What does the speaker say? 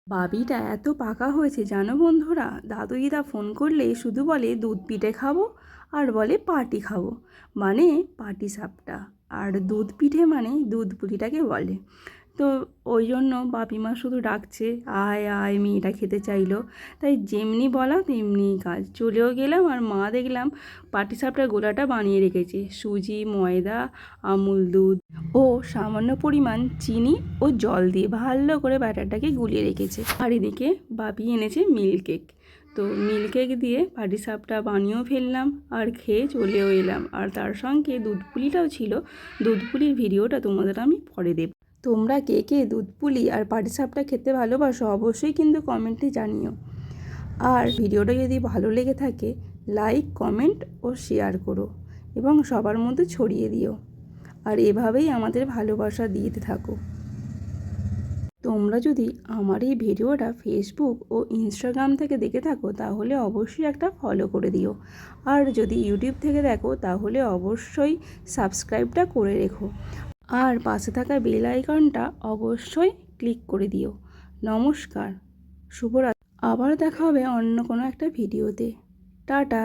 বাবিটা এত পাকা হয়েছে জানো বন্ধুরা, দাদু দিদা ফোন করলে শুধু বলে দুধ পিঠে খাবো আর বলে পাটি খাবো, মানে পাটি সাপটা। আর দুধ পিঠে মানে দুধ পুলিটাকে বলে। তো ওই জন্য বাপিমা শুধু ডাকছে আয় আয়, মেয়েটা খেতে চাইলো। তাই যেমনি বলা তেমনি কাজ, চলেও গেলাম। আর মা দেখলাম পাটিসাপটার গোলাটা বানিয়ে রেখেছে সুজি, ময়দা, আমুল দুধ ও সামান্য পরিমাণ চিনি ও জল দিয়ে ভালো করে ব্যাটারটাকে গুলিয়ে রেখেছে। আর এদিকে বাপি এনেছে মিল্ক কেক। তো মিল্ক কেক দিয়ে পাটিসাপটা বানিয়েও ফেললাম আর খেয়ে চলেও এলাম। আর তার সঙ্গে দুধ পুলিটাও ছিল। দুধ পুলির ভিডিওটা তোমাদের আমি পরে দেব। তোমরা কে কে দুধ পুলি আর পাটিসাপটা খেতে ভালোবাসো অবশ্যই কিন্তু কমেন্টে জানিও। আর ভিডিওটা যদি ভালো লেগে থাকে লাইক, কমেন্ট ও শেয়ার করো এবং সবার মধ্যে ছড়িয়ে দিও। আর এভাবেই আমাদের ভালোবাসা দিতে থাকো। তোমরা যদি আমার এই ভিডিওটা ফেসবুক ও ইনস্টাগ্রাম থেকে দেখে থাকো তাহলে অবশ্যই একটা ফলো করে দিও। আর যদি ইউটিউব থেকে দেখো তাহলে অবশ্যই সাবস্ক্রাইবটা করে রেখো। আর পাশে থাকা বেল আইকনটা অবশ্যই ক্লিক করে দিও। নমস্কার, শুভরাত্রি। আবার দেখা হবে অন্য কোনো একটা ভিডিওতে। টাটা।